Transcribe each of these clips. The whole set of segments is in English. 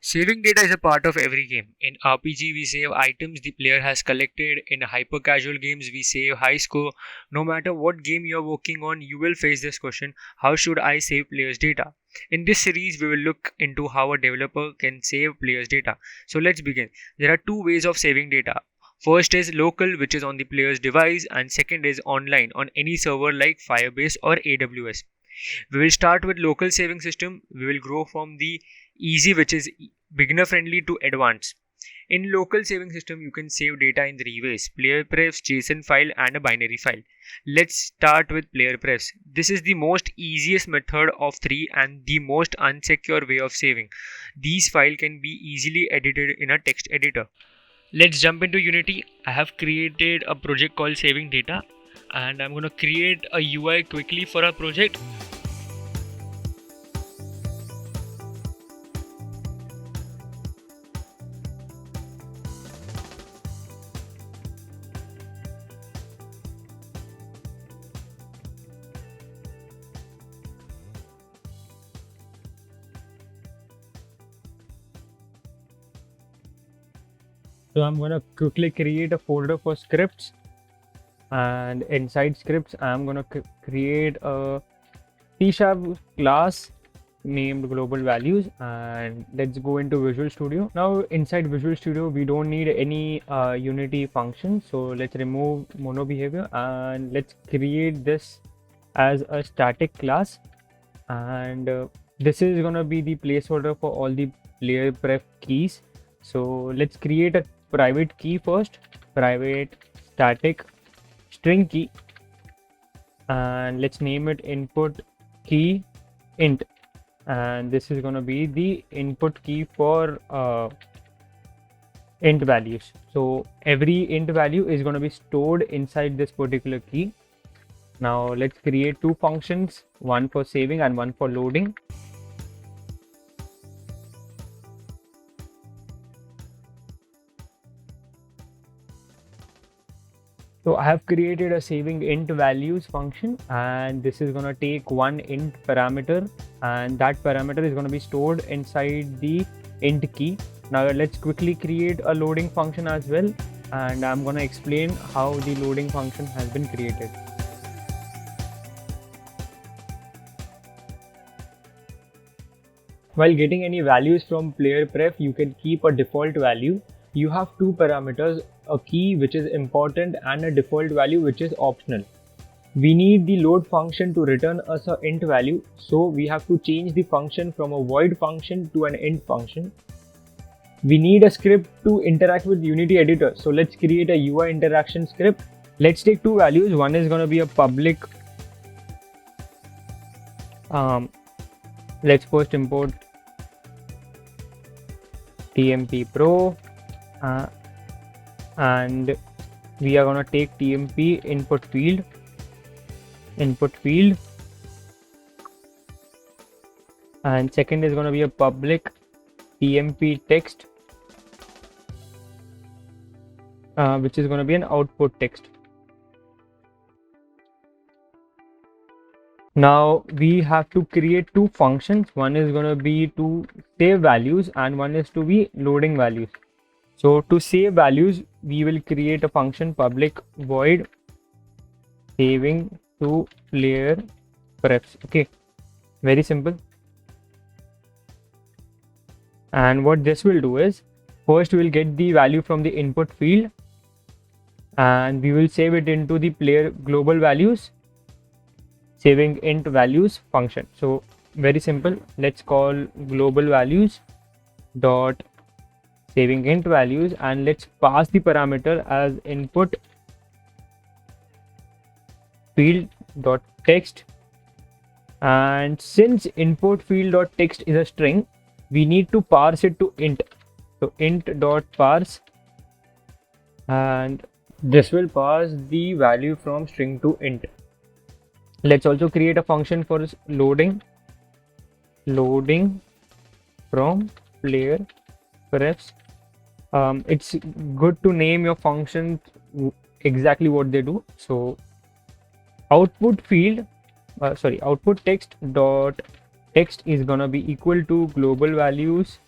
Saving data is a part of every game. In RPG, we save items the player has collected. In hyper casual games, we save high score. No matter what game you're working on, you will face this question: how should I save players' data? In this series, we will look into how a developer can save players' data. So let's begin. There are two ways of saving data. First is local, which is on the player's device, and second is online on any server like Firebase or AWS. We will start with local saving system. We will grow from the easy, which is beginner friendly, to advanced. In local saving system, you can save data in three ways: player prefs, JSON file, and a binary file. Let's start with player prefs. This is the most easiest method of three and the most unsecure way of saving. These files can be easily edited in a text editor. Let's jump into Unity. I have created a project called Saving Data, and I'm going to create a UI quickly for our project. So I'm going to quickly create a folder for scripts, and inside scripts I'm going to create a C# class named global values, and let's go into Visual Studio. Now inside Visual Studio we don't need any Unity function, so let's remove mono behavior and let's create this as a static class, and this is going to be the placeholder for all the player pref keys. So let's create a private key first, private static string key, and let's name it input key int, and this is going to be the input key for int values. So every int value is going to be stored inside this particular key. Now let's create two functions, one for saving and one for loading. So I have created a saving int values function, and this is going to take one int parameter, and that parameter is going to be stored inside the int key. Now let's quickly create a loading function as well, and I'm going to explain how the loading function has been created. While getting any values from player pref, you can keep a default value. You have two parameters, a key which is important and a default value which is optional. We need the load function to return us an int value, so we have to change the function from a void function to an int function. We need a script to interact with Unity editor, so let's create a UI interaction script. Let's take two values. One is going to be a public. Let's first import TMP Pro, and we are going to take TMP input field, and second is going to be a public TMP text, which is going to be an output text. Now we have to create two functions. One is going to be to save values and one is to be loading values. So to save values, we will create a function public void saving to player prefs. Okay, very simple. And what this will do is, first we will get the value from the input field and we will save it into the player global values saving int values function. So very simple. Let's call global values dot saving int values, and let's pass the parameter as input field dot text. And since input field dot text is a string, we need to parse it to int. So int dot parse, and this will parse the value from string to int. Let's also create a function for loading from player prefs. It's good to name your functions exactly what they do. So output text dot text is gonna be equal to global values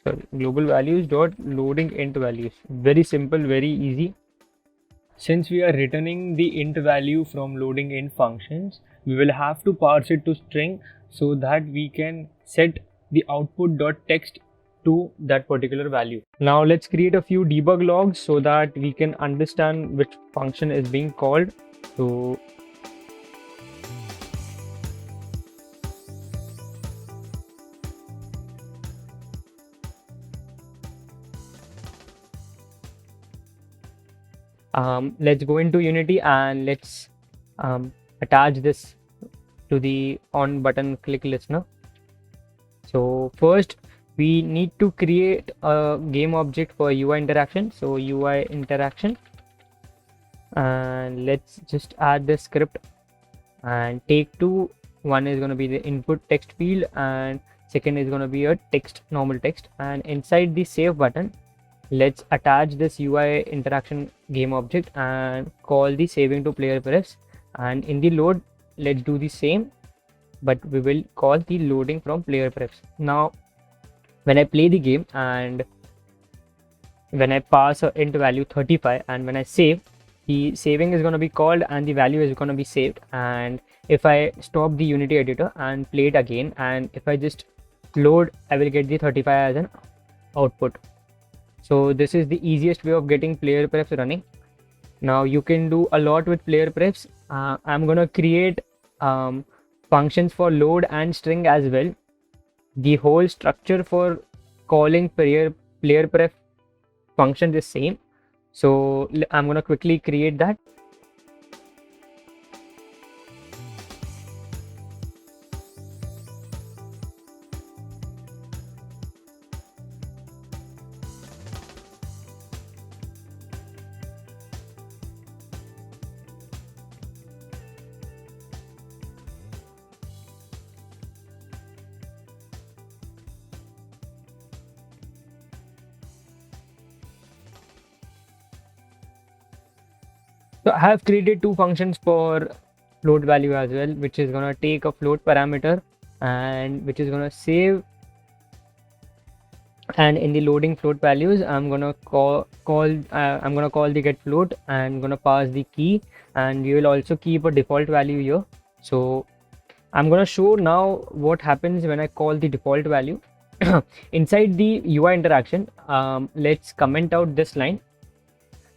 sorry, global values dot loading int values. Very simple, very easy. Since we are returning the int value from loading int functions, we will have to parse it to string so that we can set the output dot text to that particular value. Now let's create a few debug logs so that we can understand which function is being called. So let's go into Unity and let's attach this to the on button click listener. So first we need to create a game object for UI interaction. So UI interaction, and let's just add this script and take two. One is going to be the input text field and second is going to be a text, normal text. And inside the save button, let's attach this UI interaction game object and call the saving to player prefs. And in the load, let's do the same, but we will call the loading from player prefs. Now when I play the game and when I pass a int value 35 and when I save, the saving is going to be called and the value is going to be saved. And if I stop the Unity editor and play it again, and if I just load, I will get the 35 as an output. So this is the easiest way of getting player prefs running. Now you can do a lot with player prefs. I'm going to create functions for load and string as well. The whole structure for calling player pref function is same. So I'm going to quickly create that. So I have created two functions for float value as well, which is going to take a float parameter and which is going to save. And in the loading float values, I'm going to call the get float and going to pass the key, and we will also keep a default value here. So I'm going to show now what happens when I call the default value. Inside the UI interaction, let's comment out this line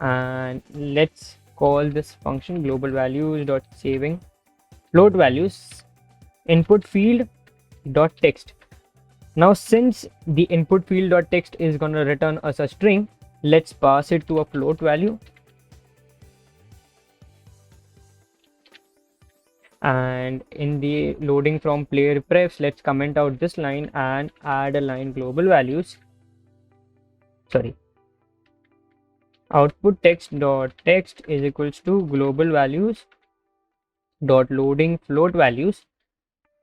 and let's call this function global values dot saving float values input field dot text. Now since the input field dot text is going to return us a string, let's pass it to a float value. And in the loading from player prefs, let's comment out this line and add a line global values. Output text dot text is equals to global values dot loading float values.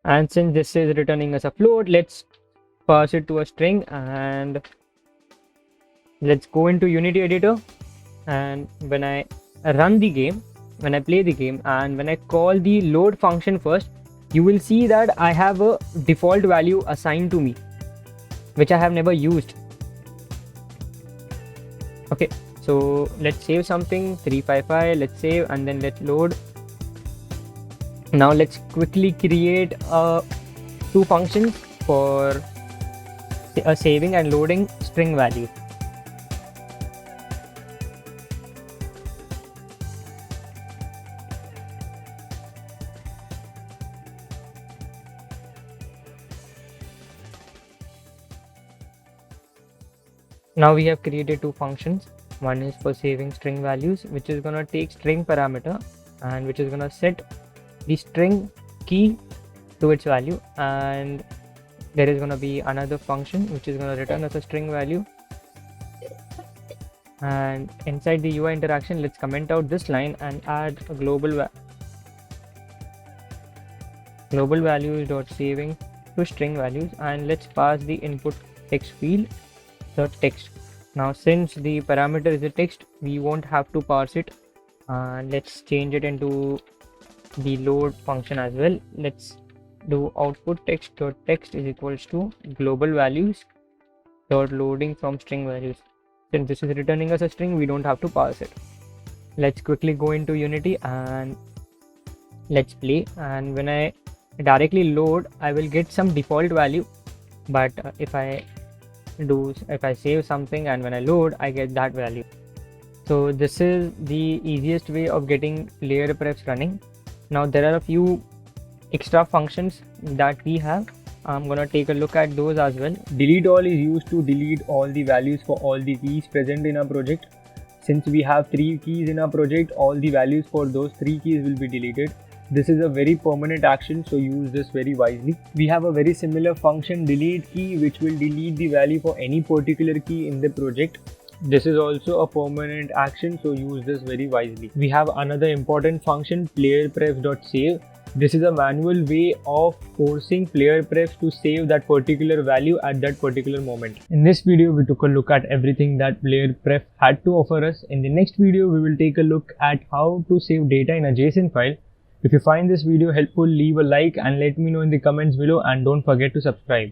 And since this is returning as a float, let's pass it to a string. And let's go into Unity editor, and when I run the game, when I play the game, and when I call the load function first, you will see that I have a default value assigned to me which I have never used. Okay, so let's save something, 355, let's save and then let's load. Now let's quickly create two functions for a saving and loading string value. Now we have created two functions. One is for saving string values, which is going to take string parameter and which is going to set the string key to its value, and there is going to be another function which is going to return as a string value. And inside the UI interaction, let's comment out this line and add a global values dot saving to string values, and let's pass the input text field the text. Now since the parameter is a text, we won't have to parse it. Let's change it into the load function as well. Let's do output text dot text is equals to global values dot loading from string values. Since this is returning us a string, we don't have to parse it. Let's quickly go into Unity and let's play. And when I directly load, I will get some default value, but if I save something and when I load, I get that value. So this is the easiest way of getting player prefs running. Now there are a few extra functions that we have. I'm gonna take a look at those as well. Delete all is used to delete all the values for all the keys present in a project. Since we have 3 keys in our project, all the values for those 3 keys will be deleted. This is a very permanent action, so use this very wisely. We have a very similar function delete key, which will delete the value for any particular key in the project. This is also a permanent action, so use this very wisely. We have another important function, playerprefs.save. This is a manual way of forcing player prefs to save that particular value at that particular moment. In this video, we took a look at everything that player pref had to offer us. In the next video, we will take a look at how to save data in a JSON file. If you find this video helpful, leave a like and let me know in the comments below, and don't forget to subscribe.